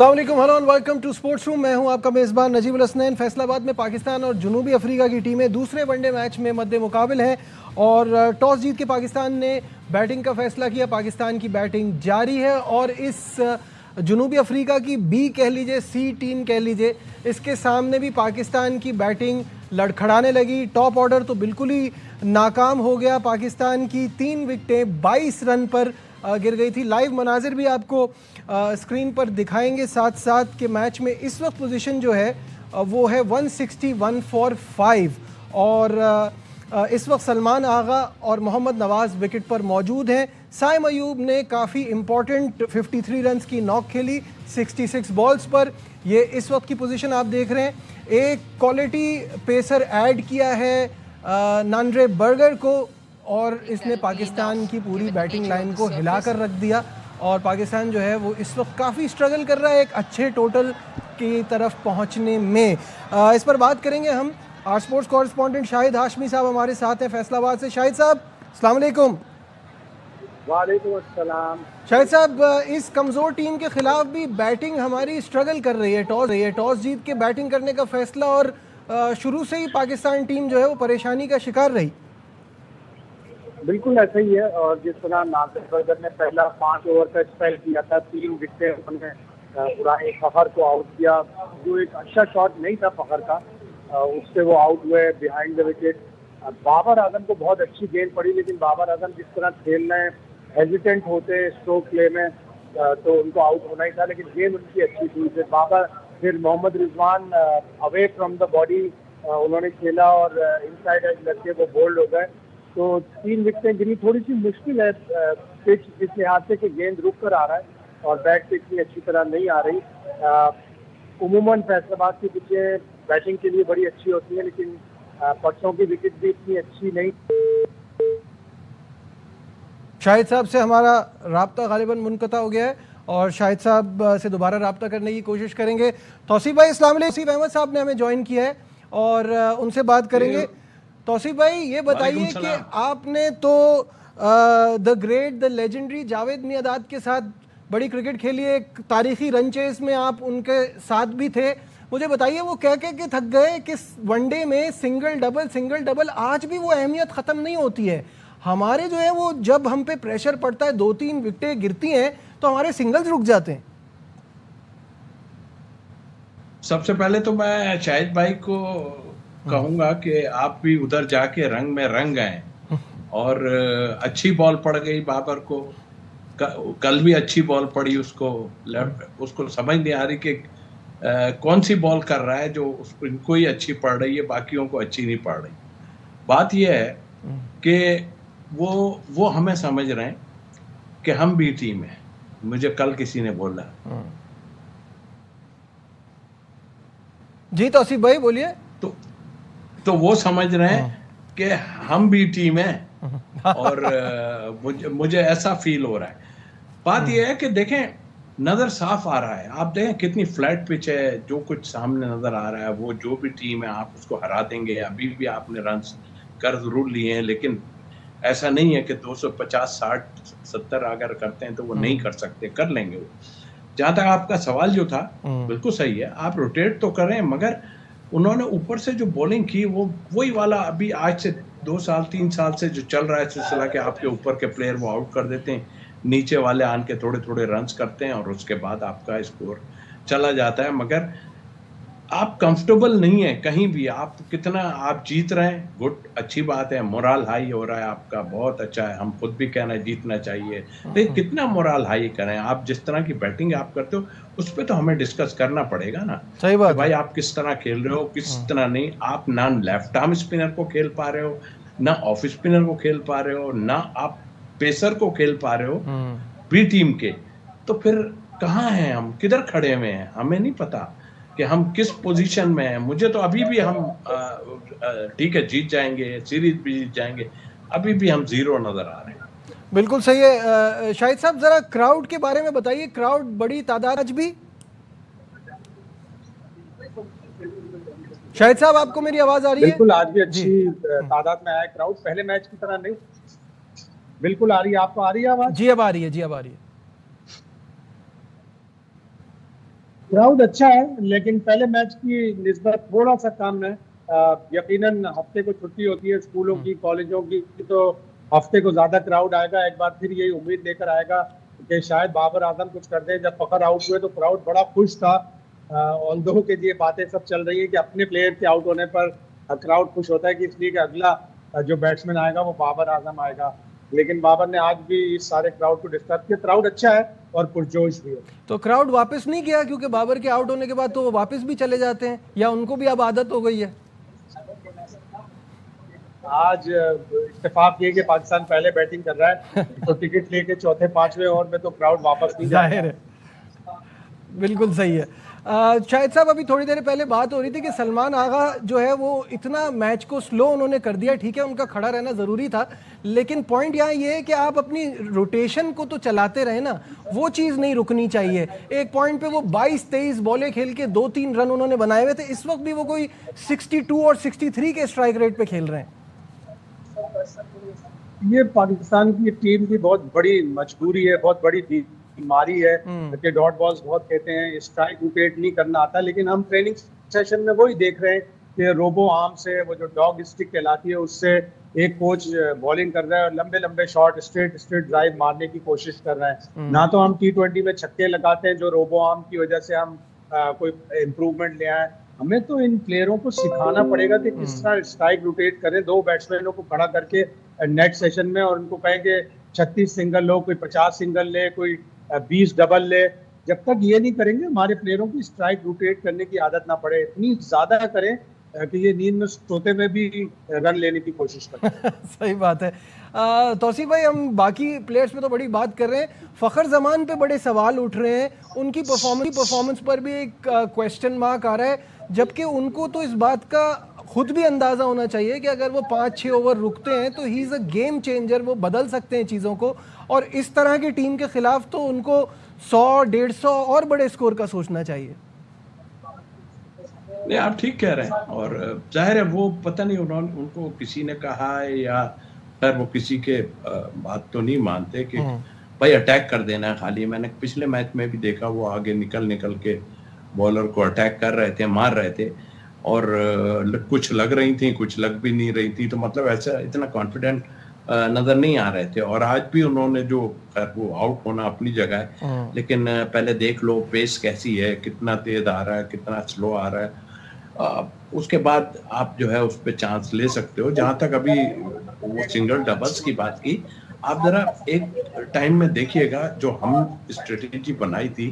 अस्सलाम वालेकुम, hello and welcome to sports room. मैं हूं आपका मेज़बान नजीबुल हसनैन। फैसलाबाद में पाकिस्तान और जनूबी अफ्रीका की टीमें दूसरे वनडे मैच में मद्दे मुकाबिल हैं और टॉस जीत के पाकिस्तान ने बैटिंग का फैसला किया। पाकिस्तान की बैटिंग जारी है और इस जनूबी अफ्रीका की बी कह लीजिए, सी टीम कह लीजिए, इसके सामने भी पाकिस्तान की बैटिंग लड़खड़ाने लगी। टॉप ऑर्डर तो बिल्कुल ही नाकाम हो गया। पाकिस्तान की 3 विकेटें 22 रन पर गिर गई थी। लाइव मनाजिर भी आपको स्क्रीन पर दिखाएंगे साथ साथ के मैच में इस वक्त पोजीशन जो है वो है 161 फॉर 5 और इस वक्त सलमान आगा और मोहम्मद नवाज़ विकेट पर मौजूद हैं। साइम अयूब ने काफ़ी इंपॉर्टेंट 53 रन्स की नॉक खेली 66 बॉल्स पर। ये इस वक्त की पोजीशन आप देख रहे हैं। एक क्वालिटी पेसर ऐड किया है नांड्रे बर्गर को और इसने पाकिस्तान की पूरी बैटिंग लाइन को हिलाकर रख दिया और पाकिस्तान जो है वो इस वक्त काफ़ी स्ट्रगल कर रहा है एक अच्छे टोटल की तरफ पहुंचने में। इस पर बात करेंगे हम। Our sports correspondent Shahid Hashmi साहब हमारे साथ हैं फैसलाबाद से। शाहिद साहब अस्सलाम वालेकुम। वालेकुम अस्सलाम। शाहिद साहब, इस कमज़ोर टीम के खिलाफ भी बैटिंग हमारी स्ट्रगल कर रही है। टॉस जीत के बैटिंग करने का फैसला और शुरू से ही पाकिस्तान टीम जो है वो परेशानी का शिकार रही। बिल्कुल ऐसा ही है और जिस तरह नासिर बर्गर ने पहला 5 ओवर का स्पेल किया था, 3 विकेटें उन्होंने पूरा एक फखर को आउट किया, जो एक अच्छा शॉट नहीं था फखर का, उससे वो आउट हुए behind the wicket. Babar Azam को बहुत अच्छी गेंद पड़ी, लेकिन बाबर आजम जिस तरह खेल रहे हैं, हेजिटेंट होते स्ट्रोक प्ले में, तो उनको आउट होना ही था, लेकिन गेंद उनकी अच्छी थी। फिर Mohammad Rizwan away from the body उन्होंने खेला और इनसाइड एज लड़के वो बोल्ड हो गए, तो 3 विकेटें गिरी। थोड़ी सी मुश्किल है पिच इस लिहाज से कि गेंद रुक कर आ रहा है और बैट पे इतनी अच्छी तरह नहीं आ रही। उमूमन फैसलाबाद की पिचें बैटिंग के लिए बड़ी अच्छी होती है, लेकिन परसों की विकेट भी इतनी अच्छी नहीं। शाहिद साहब से हमारा राब्ता गालिबन मुनक़ता हो गया है और शाहिद साहब से दोबारा राब्ता करने की कोशिश करेंगे। तौसीफ भाई अस्सलाम वालेकुम। तौसीफ अहमद साहब ने हमें ज्वाइन किया है और उनसे बात करेंगे। तौसीफ भाई, ये बताइए कि आपने तो the great the legendary Javed Miandad के साथ बड़ी क्रिकेट खेली, एक तारीखी रन चेस में आप उनके साथ भी थे। मुझे बताइए, वो कह के थक गए कि वनडे में सिंगल डबल आज भी वो अहमियत ख़त्म नहीं होती है। हमारे जो है वो जब हम पे प्रेशर पड़ता है, 2-3 विकेटें गिरती हैं तो हमारे सिंगल्स रुक जाते हैं। सबसे पहले तो मैं शाहिद भाई को कहूंगा कि आप भी उधर जाके रंग में रंग गए और अच्छी बॉल पड़ गई बाबर को। कल भी अच्छी बॉल पड़ी उसको, उसको समझ नहीं आ रही कि कौन सी बॉल कर रहा है जो उसको, इनको ही अच्छी पड़ रही है, बाकियों को अच्छी नहीं पड़ रही। बात यह है कि वो हमें समझ रहे हैं कि हम भी टीम है। मुझे कल किसी ने बोला। जी तौसीफ भाई बोलिए। तो वो समझ रहे हैं कि हम भी टीम है और मुझे ऐसा फील हो रहा है। बात यह है कि देखें, नजर साफ आ रहा है। आप देखें कितनी फ्लैट पिच है, जो कुछ सामने नजर आ रहा है, वो जो भी टीम है आप उसको हरा देंगे। अभी भी आपने रन कर जरूर लिए हैं, लेकिन ऐसा नहीं है कि 250, 60, 70 अगर करते हैं तो वो नहीं कर सकते, कर लेंगे वो। जहां तक आपका सवाल जो था, बिल्कुल सही है, आप रोटेट तो कर रहे हैं, मगर उन्होंने ऊपर से जो बॉलिंग की वो वही वाला अभी आज से 2 साल 3 साल से जो चल रहा है सिलसिला, के आपके ऊपर के प्लेयर वो आउट कर देते हैं, नीचे वाले आन के थोड़े थोड़े रन्स करते हैं और उसके बाद आपका स्कोर चला जाता है। मगर आप कंफर्टेबल नहीं है कहीं भी। आप कितना आप जीत रहे हैं, गुड, अच्छी बात है, मोरल हाई हो रहा है आपका, बहुत अच्छा है। हम खुद भी कहना है जीतना चाहिए, लेकिन कितना मोरल हाई करें? आप जिस तरह की बैटिंग आप करते हो उस पर तो हमें डिस्कस करना पड़ेगा ना। सही बात भाई आप किस तरह खेल रहे हो, किस तरह नहीं। आप ना लेफ्ट आर्म स्पिनर को खेल पा रहे हो, ना ऑफ स्पिनर को खेल पा रहे हो, ना आप पेसर को खेल पा रहे हो बी टीम के। तो फिर कहाँ हैं हम, किधर खड़े हुए हैं? हमें नहीं पता कि हम किस पोजीशन में हैं। मुझे तो अभी भी हम ठीक है जीत जाएंगे, सीरीज भी जीत जाएंगे, अभी भी हम 0 नजर आ रहे हैं। बिल्कुल सही है। शाहिद साहब जरा क्राउड के बारे में बताइए, क्राउड बड़ी तादाद आज भी। शाहिद साहब आपको मेरी आवाज आ रही है? बिल्कुल, आज भी अच्छी तादाद में आया क्राउड, पहले मैच की तरह नहीं। बिल्कुल आ रही है, आपको आ रही है आवाज? जी अब आ रही है, जी अब आ रही है। क्राउड अच्छा है, लेकिन पहले मैच की निस्बत थोड़ा सा कम है। यकीनन हफ्ते को छुट्टी होती है स्कूलों की, कॉलेजों की, तो हफ्ते को ज्यादा क्राउड आएगा। एक बार फिर यही उम्मीद लेकर आएगा कि शायद बाबर आजम कुछ कर दे। जब फखर आउट हुए तो क्राउड बड़ा खुश था। ऑल्दो के ये बातें सब चल रही है कि अपने प्लेयर के आउट होने पर क्राउड खुश होता है कि इसलिए कि अगला जो बैट्समैन आएगा वो बाबर आजम आएगा। लेकिन बाबर ने आज भी इस सारे क्राउड को डिस्टर्ब किया। क्राउड अच्छा है और पुरजोश भी है। तो क्राउड वापस नहीं गया क्योंकि बाबर के आउट होने के बाद तो वो वापस भी चले जाते हैं, या उनको भी अब आदत हो गई है? आज इत्तेफाक ये कि पाकिस्तान पहले बैटिंग कर रहा है तो टिकट लेके चौथे पांचवें ओवर में तो क्राउड वापस नहीं जाहिर है, बिल्कुल सही है। शाहिद साहब, अभी थोड़ी देर पहले बात हो रही थी कि सलमान आगा जो है वो इतना मैच को स्लो उन्होंने कर दिया। ठीक है, उनका खड़ा रहना ज़रूरी था, लेकिन पॉइंट यहाँ ये है कि आप अपनी रोटेशन को तो चलाते रहे ना, वो चीज़ नहीं रुकनी चाहिए। एक पॉइंट पे वो 22-23 बॉलें खेल के 2-3 रन उन्होंने बनाए हुए थे। इस वक्त भी वो कोई 62 और 63 के स्ट्राइक रेट पे खेल रहे हैं। ये पाकिस्तान की टीम की बहुत बड़ी मजबूरी है, बहुत बड़ी बीमारी है कि डॉट बॉल्स बहुत कहते हैं, स्ट्राइक रोटेट नहीं करना आता। लेकिन हम ट्रेनिंग सेशन में वही देख रहे हैं कि रोबो आर्म से, वो जो डॉग स्टिक कहलाती है, उससे एक कोच बॉलिंग कर रहा है और लंबे लंबे शॉट स्ट्रेट ड्राइव मारने की कोशिश कर रहा है। ना तो हम T20 में छक्के लगाते हैं जो रोबो आर्म की वजह से हम कोई इम्प्रूवमेंट ले आए। हमें तो इन प्लेयरों को सिखाना पड़ेगा कि किस तरह स्ट्राइक रोटेट करें। 2 बैट्समैनों को खड़ा करके नेट सेशन में और उनको कहें कि 36 सिंगल लो, कोई 50 सिंगल ले, कोई 20 डबल ले। जब तक ये नहीं करेंगे हमारे प्लेयरों की स्ट्राइक रोटेट करने की आदत ना पड़े। इतनी ज्यादा करें कि ये नींद में सोते में भी रन लेने की कोशिश करें। सही बात है। तौसीफ भाई, हम बाकी प्लेयर्स में तो बड़ी बात कर रहे हैं, फ़खर जमान पे बड़े सवाल उठ रहे हैं। उनकी परफॉर्मेंस पर भी एक क्वेश्चन मार्क आ रहा है, जबकि उनको तो इस बात का खुद भी अंदाज़ा होना चाहिए कि अगर वो 5-6 ओवर रुकते हैं तो he is a game changer, वो बदल सकते हैं चीज़ों को। और इस तरह की टीम के खिलाफ तो उनको 100-150 और बड़े स्कोर का सोचना चाहिए। नहीं, आप ठीक कह रहे हैं। और जाहिर है वो पता नहीं उनको किसी ने कहा है या खैर वो किसी के बात तो नहीं मानते कि भाई अटैक कर देना है खाली। मैंने पिछले मैच में भी देखा वो आगे निकल के बॉलर को अटैक कर रहे थे, मार रहे थे, और कुछ लग रही थी, कुछ लग भी नहीं रही थी। तो मतलब ऐसा इतना कॉन्फिडेंट नजर नहीं आ रहे थे। और आज भी उन्होंने जो खैर वो आउट होना अपनी जगह है, लेकिन पहले देख लो पेस कैसी है, कितना तेज आ रहा है, कितना स्लो आ रहा है। उसके बाद आप जो है उस पर चांस ले सकते हो। जहां तक अभी वो सिंगल डबल्स की बात की, आप जरा एक टाइम में देखिएगा जो हम स्ट्रेटेजी बनाई थी,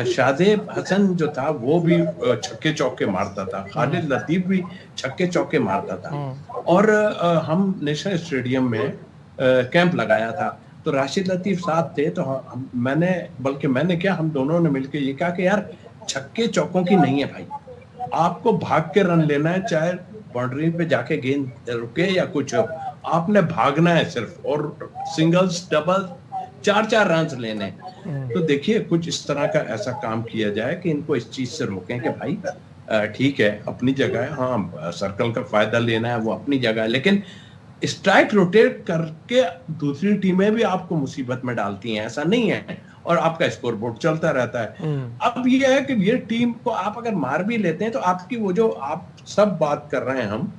शादेब हसन जो था वो भी छक्के चौके मारता था, खालिद लतीफ भी छक्के चौके मारता था। और हम नेशनल स्टेडियम में कैंप लगाया था, तो राशिद लतीफ साथ थे। तो मैंने क्या, हम दोनों ने मिलकर ये कहा कि यार छक्के चौकों की नहीं है भाई, आपको भाग के रन लेना है, चाहे बाउंड्री पे जाके गेंद रुके या कुछ हो, आपने भागना है सिर्फ, और सिंगल्स डबल 4-4 रन लेने। तो देखिए कुछ इस तरह का ऐसा काम किया जाए कि इनको इस चीज से रोकें कि भाई ठीक है अपनी जगह है, हाँ सर्कल का फायदा लेना है वो अपनी जगह है, लेकिन स्ट्राइक रोटेट करके दूसरी टीमें भी आपको मुसीबत में डालती हैं, ऐसा नहीं है, और आपका स्कोर बोर्ड चलता रहता है। अब ये है कि ये टीम को आप अगर मार भी लेते हैं तो आपकी वो जो आप सब बात कर रहे हैं हम,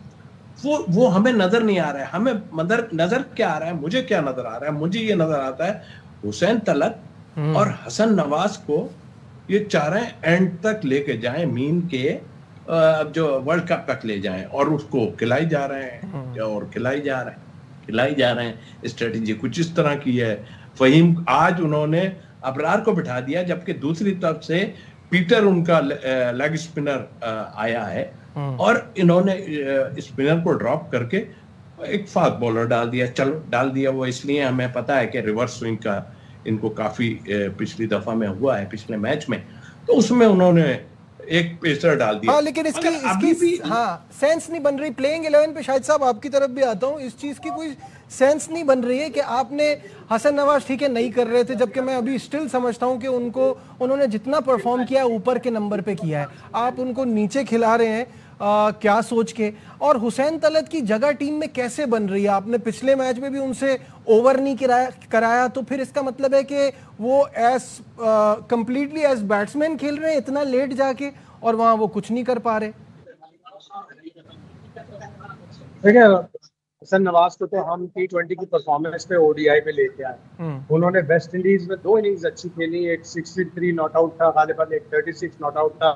वो हमें नजर नहीं आ रहा है। हमें नजर क्या आ रहा है, मुझे क्या नजर आ रहा है, मुझे ये नजर आता है हुसैन तलत और हसन नवाज को ये चारें एंड तक लेके जाएं, मीन के जो वर्ल्ड कप तक ले जाएं, और उसको खिलाई जा रहे हैं और खिलाई जा रहे हैं। स्ट्रेटेजी कुछ इस तरह की है। फहीम आज उन्होंने अबरार को बिठा दिया, जबकि दूसरी तरफ से पीटर उनका लेग स्पिनर आया है, और इन्होंने स्पिनर को ड्रॉप करके एक फास्ट बॉलर डाल दिया। वो इसलिए हमें पता है कि रिवर्स स्विंग का इनको काफी पिछली दफा में हुआ है, पिछले मैच में, तो उसमें उन्होंने एक पेसर डाल दिया। हाँ, लेकिन इसकी सेंस नहीं बन रही प्लेइंग 11 पे। शायद साहब आपकी तरफ भी आता हूँ, इस चीज की कोई सेंस नहीं बन रही है कि आपने हसन नवाज ठीक है नहीं कर रहे थे, जबकि मैं अभी स्टिल समझता हूँ कि उन्होंने जितना परफॉर्म किया ऊपर के नंबर पे किया है, आप उनको नीचे खिला रहे हैं। क्या सोच के, और हुसैन तलत की जगह टीम में कैसे बन रही है? आपने पिछले मैच में भी उनसे ओवर नहीं कराया, तो फिर इसका मतलब है कि वो कंप्लीटली एज बैट्समैन खेल रहे हैं इतना लेट जाके, और वहां वो कुछ नहीं कर पा रहे। देखिए, हसन नवाज को तो हम T20 की परफॉर्मेंस पे ODI पे लेके आए। उन्होंने वेस्ट इंडीज में 2 इनिंग्स अच्छी खेली, एक 63 नॉट आउट था गालिबन, एक 36 नॉट आउट था।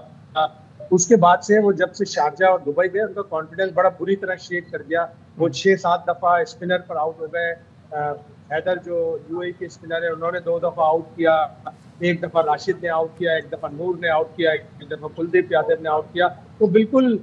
उसके बाद से वो जब से शारजा और दुबई गए, उनका कॉन्फिडेंस बड़ा बुरी तरह शेक कर गया। वो 6-7 दफा स्पिनर पर आउट हो गए। हैदर जो UAE के स्पिनर है, उन्होंने 2 दफा आउट किया। एक दफा राशिद ने आउट किया, एक दफा नूर ने आउट किया, एक दफा कुलदीप यादव ने आउट किया। तो बिल्कुल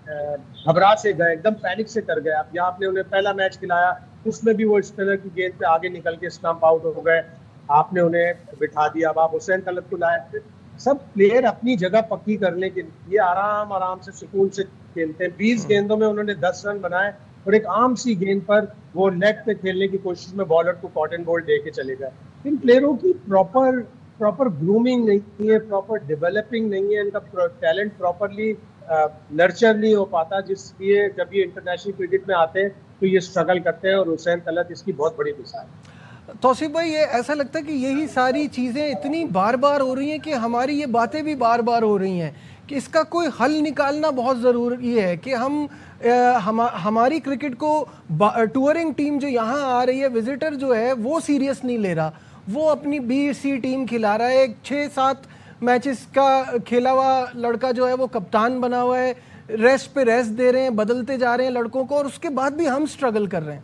घबरा से गए, एकदम पैनिक से कर गए। अब यहाँ आपने उन्हें पहला मैच खिलाया, उसमें भी वो स्पिनर की गेंद पे आगे निकल के स्टंप आउट हो गए। आपने उन्हें बिठा दिया, अब आप हुसैन तलत को लाए। सब प्लेयर अपनी जगह पक्की करने के लिए आराम आराम से सुकून से खेलते हैं। 20 गेंदों में उन्होंने 10 रन बनाए, और एक आम सी गेंद पर वो नेट पे खेलने की कोशिश में बॉलर को कॉटन बॉल दे के चले गए। इन प्लेयरों की प्रॉपर ग्रूमिंग नहीं है, प्रॉपर डेवलपिंग नहीं है, इनका टैलेंट प्रॉपरली नर्चर नहीं हो पाता, जिसलिए जब ये इंटरनेशनल क्रिकेट में आते हैं तो ये स्ट्रगल करते हैं, और हुसैन तलत इसकी बहुत बड़ी मिसाल है। तौसीफ भाई, ये ऐसा लगता है कि यही सारी चीज़ें इतनी बार बार हो रही हैं कि हमारी ये बातें भी बार बार हो रही हैं कि इसका कोई हल निकालना बहुत ज़रूरी है कि हमारी क्रिकेट को टूरिंग टीम जो यहाँ आ रही है, विजिटर जो है वो सीरियस नहीं ले रहा, वो अपनी BC टीम खिला रहा है। 6-7 मैचेस का खेला हुआ लड़का जो है वो कप्तान बना हुआ है, रेस्ट पे रेस्ट दे रहे हैं, बदलते जा रहे हैं लड़कों को, और उसके बाद भी हम स्ट्रगल कर रहे हैं।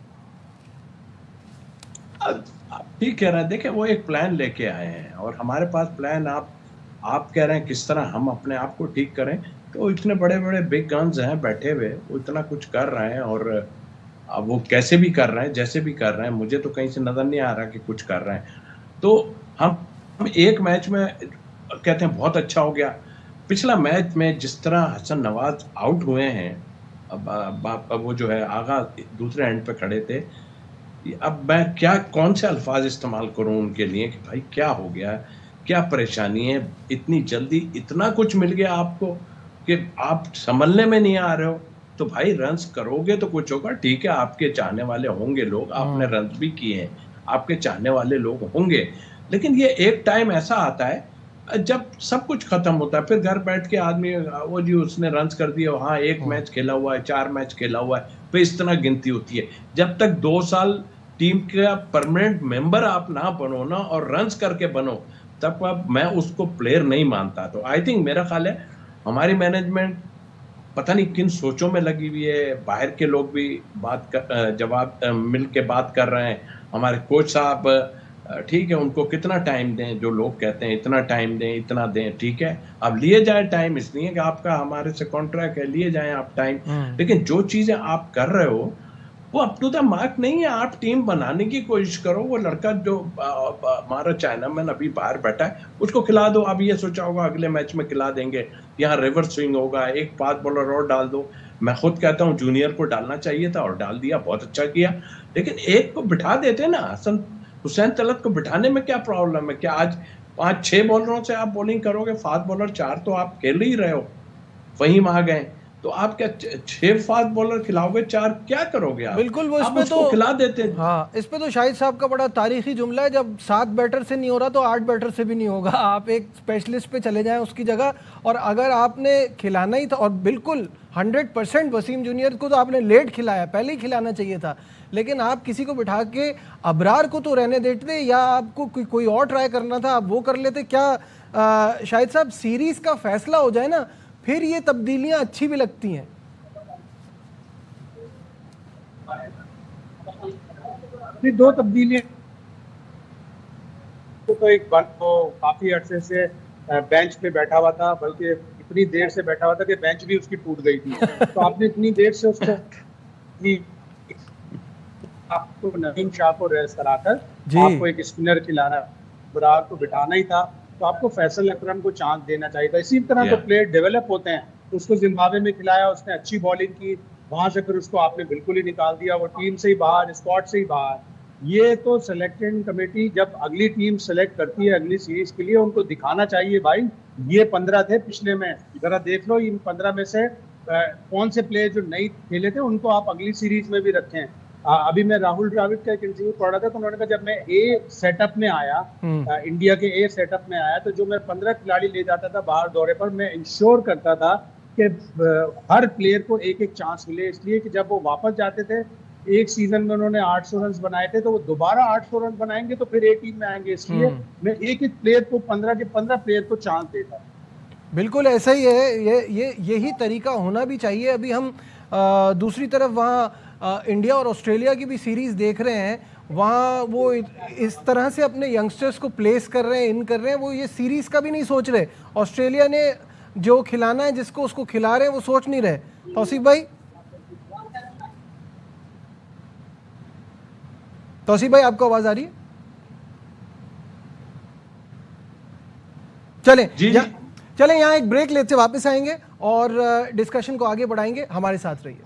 ठीक कह रहे हैं। देखिए, वो एक प्लान लेके आए हैं, और हमारे पास प्लान आप कह रहे हैं किस तरह हम अपने आप को ठीक करें। तो इतने बड़े बड़े बिग गन्स हैं बैठे हुए, वो इतना कुछ कर रहे हैं, और अब वो कैसे भी कर रहे हैं, जैसे भी कर रहे हैं, मुझे तो कहीं से नजर नहीं आ रहा कि कुछ कर रहे हैं। तो हम एक मैच में कहते हैं बहुत अच्छा हो गया। पिछला मैच में जिस तरह हसन नवाज आउट हुए हैं, अब वो जो है आगा दूसरे एंड पे खड़े थे, अब मैं कौन से अल्फाज इस्तेमाल करूं उनके लिए कि भाई क्या हो गया, क्या परेशानी है, इतनी जल्दी इतना कुछ मिल गया आपको कि आप संभलने में नहीं आ रहे हो। तो भाई रन्स करोगे तो कुछ होगा, ठीक है, आपके चाहने वाले होंगे लोग, आपने रन्स भी किए हैं, आपके चाहने वाले लोग होंगे, लेकिन ये एक टाइम ऐसा आता है जब सब कुछ खत्म होता है, फिर घर बैठ के आदमी वो जी उसने रन्स कर दिया, हाँ 1 मैच खेला हुआ है, 4 मैच खेला हुआ है, फिर इस तरह गिनती होती है। जब तक 2 साल टीम का परमानेंट मेंबर आप ना बनो ना, और रन्स करके बनो, तब अब मैं उसको प्लेयर नहीं मानता। तो आई थिंक मेरा ख्याल है हमारी मैनेजमेंट पता नहीं किन सोचों में लगी हुई है। बाहर के लोग भी जवाब मिल के बात कर रहे हैं। हमारे कोच साहब ठीक है, उनको कितना टाइम दें, जो लोग कहते हैं इतना टाइम दें, इतना दें, ठीक है, अब लिए जाए टाइम, इसलिए कि आपका हमारे से कॉन्ट्रैक्ट है, लिए जाएं आप टाइम। लेकिन जो चीजें आप कर रहे हो वो अप टू द मार्क नहीं है। आप टीम बनाने की कोशिश करो। वो लड़का जो हमारा चाइनामैन अभी बाहर बैठा है, उसको खिला दो। अब ये सोचा होगा अगले मैच में खिला देंगे, यहाँ रिवर्स स्विंग होगा, एक फास्ट बॉलर और डाल दो। मैं खुद कहता हूँ जूनियर को डालना चाहिए था और डाल दिया, बहुत अच्छा किया। लेकिन एक को बिठा देते ना, हुसैन तलत को बिठाने में क्या प्रॉब्लम है? क्या आज 5-6 बॉलरों से आप बॉलिंग करोगे? फास्ट बॉलर 4 तो आप खेल ही रहे हो, वहीं आ गए, तो आप क्या 6 फास्ट बॉलर खिलाओगे? 4 क्या करोगे आप? बिल्कुल, वो आप इसमें उसको खिला देते हैं। हाँ, इस पे तो शाहिद साहब का बड़ा तारीखी जुमला है, जब 7 बैटर से नहीं हो रहा तो 8 बैटर से भी नहीं होगा। आप एक स्पेशलिस्ट पे चले जाएं उसकी जगह, और अगर आपने खिलाना ही था, और बिल्कुल 100% वसीम जूनियर को तो आपने लेट खिलाया, पहले ही खिलाना चाहिए था, लेकिन आप किसी को बिठा के अबरार को तो रहने देते, या आपको कोई और ट्राई करना था, आप वो कर लेते। क्या शाहिद साहब, सीरीज का फैसला हो जाए ना, फिर ये तब्दीलियां अच्छी भी लगती हैं। दो तब्दीलियां तो एक बार तो काफी अरसे से बेंच पे बैठा हुआ था, बल्कि इतनी देर से बैठा हुआ था कि बेंच भी उसकी टूट गई थी। तो आपने इतनी देर से उसको आपको नवीन शाह को रेस्ट कराकर आपको एक स्पिनर खिलाना, बरार को बिठाना ही था, तो आपको फैसल अकरम को चांस देना चाहिए था। इसी तरह तो प्लेयर डेवलप होते हैं। उसको जिम्बाब्वे में खिलाया, उसने अच्छी बॉलिंग की, वहां से फिर उसको आपने बिल्कुल ही निकाल दिया, वो टीम से ही बाहर, स्क्वाड से ही बाहर। ये तो सिलेक्टिंग कमेटी जब अगली टीम सेलेक्ट करती है अगली सीरीज के लिए, उनको दिखाना चाहिए भाई ये 15 थे पिछले में, जरा देख लो इन 15 में से कौन से प्लेयर जो नहीं खेले थे उनको आप अगली सीरीज में भी रखें। अभी मैं राहुल द्रविड़ का एक इंटरव्यू पढ़ रहा था, तो उन्होंने कहा जब मैं ए सेटअप में आया, इंडिया के ए सेटअप में आया, तो जो मैं 15 खिलाड़ी ले जाता था बाहर दौरे पर, मैं इंश्योर करता था कि हर प्लेयर को एक एक चांस मिले, इसलिए कि जब वो वापस जाते थे, एक सीजन में उन्होंने 800 रन बनाए थे, तो वो दोबारा 800 रन बनाएंगे तो फिर एक टीम में आएंगे, इसलिए मैं एक एक प्लेयर को 15 के 15 प्लेयर को चांस देता। बिल्कुल ऐसा ही है, यही तरीका होना भी चाहिए। अभी हम दूसरी तरफ वहाँ इंडिया और ऑस्ट्रेलिया की भी सीरीज देख रहे हैं, वहाँ वो इस तरह से अपने यंगस्टर्स को प्लेस कर रहे हैं, इन कर रहे हैं, वो ये सीरीज का भी नहीं सोच रहे। ऑस्ट्रेलिया ने जो खिलाना है जिसको उसको खिला रहे हैं, वो सोच नहीं रहे। तौसीफ भाई आपको आवाज आ रही है? चलें यहाँ एक ब्रेक लेते वापस आएंगे और डिस्कशन को आगे बढ़ाएंगे। हमारे साथ रहिए।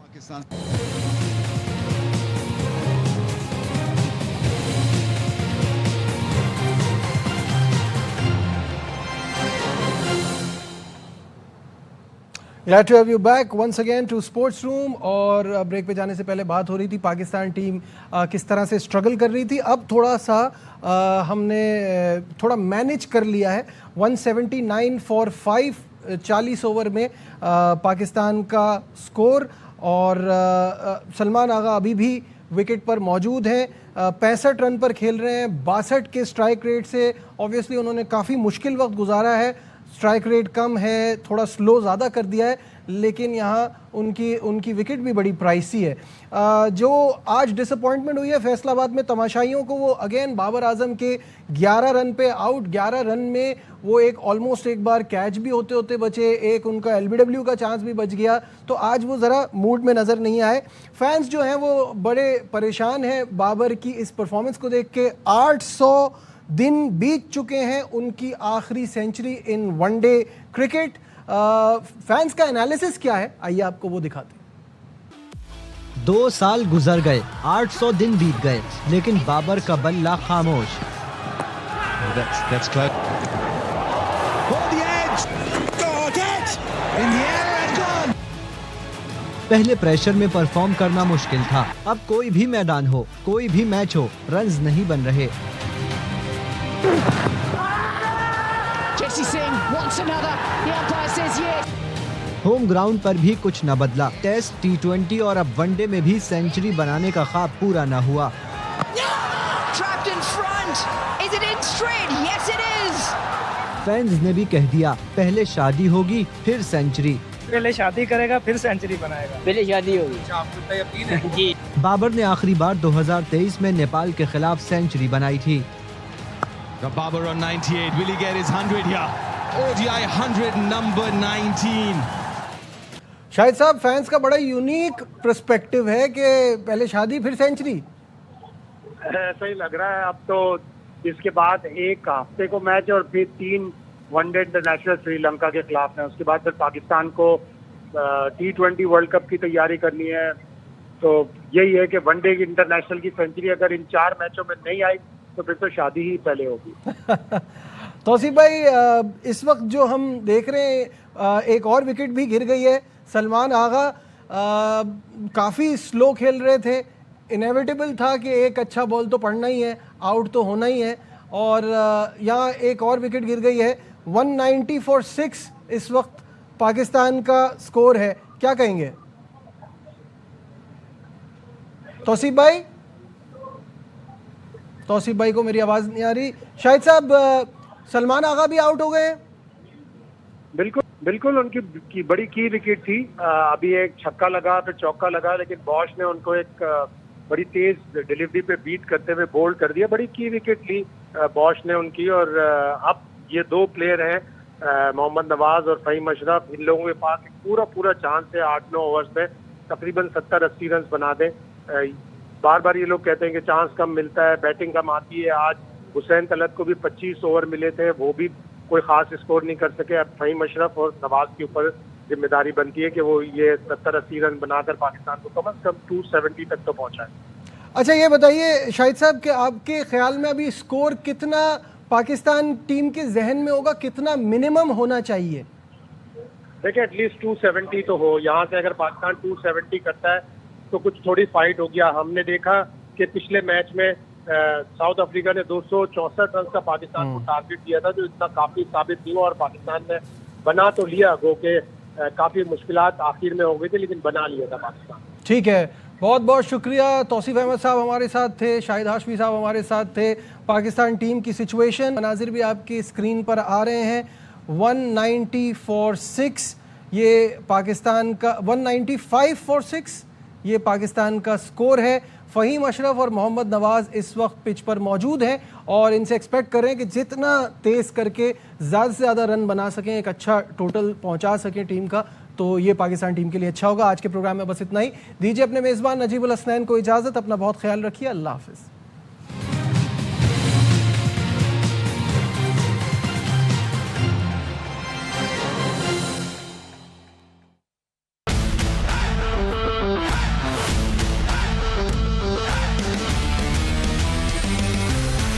Glad to have you back once again to Sports Room। और ब्रेक पे जाने से पहले बात हो रही थी पाकिस्तान टीम किस तरह से स्ट्रगल कर रही थी। अब थोड़ा सा हमने थोड़ा मैनेज कर लिया है। 179 फॉर 5, 40 ओवर में पाकिस्तान का स्कोर, और सलमान आगा अभी भी विकेट पर मौजूद हैं। 65 रन पर खेल रहे हैं, 62 के स्ट्राइक रेट से। ऑब्वियसली उन्होंने काफ़ी मुश्किल वक्त गुजारा है, स्ट्राइक रेट कम है, थोड़ा स्लो ज़्यादा कर दिया है, लेकिन यहाँ उनकी विकेट भी बड़ी प्राइसी है। जो आज डिसअपॉइंटमेंट हुई है फैसलाबाद में तमाशाइयों को, वो अगेन बाबर आजम के 11 रन पे आउट। 11 रन में वो ऑलमोस्ट एक बार कैच भी होते होते बचे, एक उनका LBW का चांस भी बच गया, तो आज वो ज़रा मूड में नज़र नहीं आए। फैंस जो हैं वो बड़े परेशान हैं बाबर की इस परफॉर्मेंस को देख के। 800 दिन बीत चुके हैं उनकी आखिरी century in one day cricket. Fans का एनालिसिस क्या है, आइए आपको वो दिखाते हैं। 2 साल गुजर गए, 800 दिन बीत गए, लेकिन बाबर का बल्ला खामोश। पहले प्रेशर में परफॉर्म करना मुश्किल था, अब कोई भी मैदान हो, कोई भी मैच हो, रन्स नहीं बन रहे। होम ग्राउंड पर भी कुछ न बदला। टेस्ट, T20 और अब वनडे में भी सेंचुरी बनाने का ख्वाब पूरा न हुआ। फैंस ने भी कह दिया, पहले शादी होगी फिर सेंचुरी। पहले शादी करेगा फिर सेंचुरी बनाएगा। पहले शादी होगी। आपको यकीन है? जी। बाबर ने आखिरी बार 2023 में नेपाल के खिलाफ सेंचुरी बनाई थी। Babar on 98, will he get his 100 here? ODI 100 number 19। Shahid साहब, फैंस का बड़ा यूनिक पर्सपेक्टिव है कि पहले शादी फिर सेंचुरी। ऐसा ही लग रहा है अब तो। इसके बाद एक हफ्ते को मैच और फिर 3 वनडे इंटरनेशनल श्रीलंका के खिलाफ है, उसके बाद फिर पाकिस्तान को T20 वर्ल्ड कप की तैयारी करनी है। तो यही है कि वनडे इंटरनेशनल की सेंचुरी अगर इन 4 मैचों में नहीं आई तो फिर तो शादी ही पहले होगी। तौसीफ भाई, इस वक्त जो हम देख रहे हैं एक और विकेट भी गिर गई है। सलमान आगा काफ़ी स्लो खेल रहे थे, इनेविटेबल था कि एक अच्छा बॉल तो पड़ना ही है, आउट तो होना ही है, और यहाँ एक और विकेट गिर गई है। 190 फॉर 6 इस वक्त पाकिस्तान का स्कोर है, क्या कहेंगे तौसीफ भाई? तौसीफ भाई को मेरी आवाज़ नहीं आ रही। शाहिद साहब, सलमान आगा भी आउट हो गए? बिल्कुल उनकी बड़ी की विकेट थी। अभी एक छक्का लगा, फिर चौका लगा, लेकिन बॉश ने उनको एक बड़ी तेज डिलीवरी पे बीट करते हुए बोल्ड कर दिया। बड़ी की विकेट ली बॉश ने उनकी। और अब ये 2 प्लेयर हैं, मोहम्मद नवाज और फहीम अशरफ, इन लोगों के पास पूरा चांस है 8-9 ओवर्स में तकरीबन 70-80 रन बना दें। बार बार ये लोग कहते हैं कि चांस कम मिलता है, बैटिंग कम आती है। आज हुसैन तलत को भी 25 ओवर मिले थे, वो भी कोई खास स्कोर नहीं कर सके। अब फहीम अशरफ और नवाज के ऊपर जिम्मेदारी बनती है कि वो ये 70-80 रन बनाकर पाकिस्तान को कम से कम 270 तक तो पहुंचाए। अच्छा, ये बताइए शाहिद साहब कि आपके ख्याल में अभी स्कोर कितना पाकिस्तान टीम के जहन में होगा, कितना मिनिमम होना चाहिए? देखिए एटलीस्ट 270 तो हो, यहाँ से अगर पाकिस्तान 270 करता है तो कुछ थोड़ी फाइट हो गया। हमने देखा कि पिछले मैच में साउथ अफ्रीका ने 264 रन का पाकिस्तान को टारगेट दिया था, जो इतना काफी साबित नहीं हुआ और पाकिस्तान ने बना तो लिया, गो के काफी मुश्किलात आखिर में हो गई थी, लेकिन बना लिया था पाकिस्तान। ठीक है, बहुत बहुत शुक्रिया। तौसीफ अहमद साहब हमारे साथ थे, शाहिद हाशमी साहब हमारे साथ थे। पाकिस्तान टीम की सिचुएशन मनाजिर भी आपकी स्क्रीन पर आ रहे हैं। 190 फॉर 6 ये पाकिस्तान का, 195 फॉर 6 ये पाकिस्तान का स्कोर है। फ़हीम अशरफ और मोहम्मद नवाज़ इस वक्त पिच पर मौजूद हैं और इनसे एक्सपेक्ट कर रहे हैं कि जितना तेज़ करके ज़्यादा से ज़्यादा रन बना सकें, एक अच्छा टोटल पहुंचा सकें टीम का, तो ये पाकिस्तान टीम के लिए अच्छा होगा। आज के प्रोग्राम में बस इतना ही। दीजिए अपने मेज़बान नजीबुल हसनैन को इजाज़त। अपना बहुत ख्याल रखिए। अल्लाह हाफ़िज़।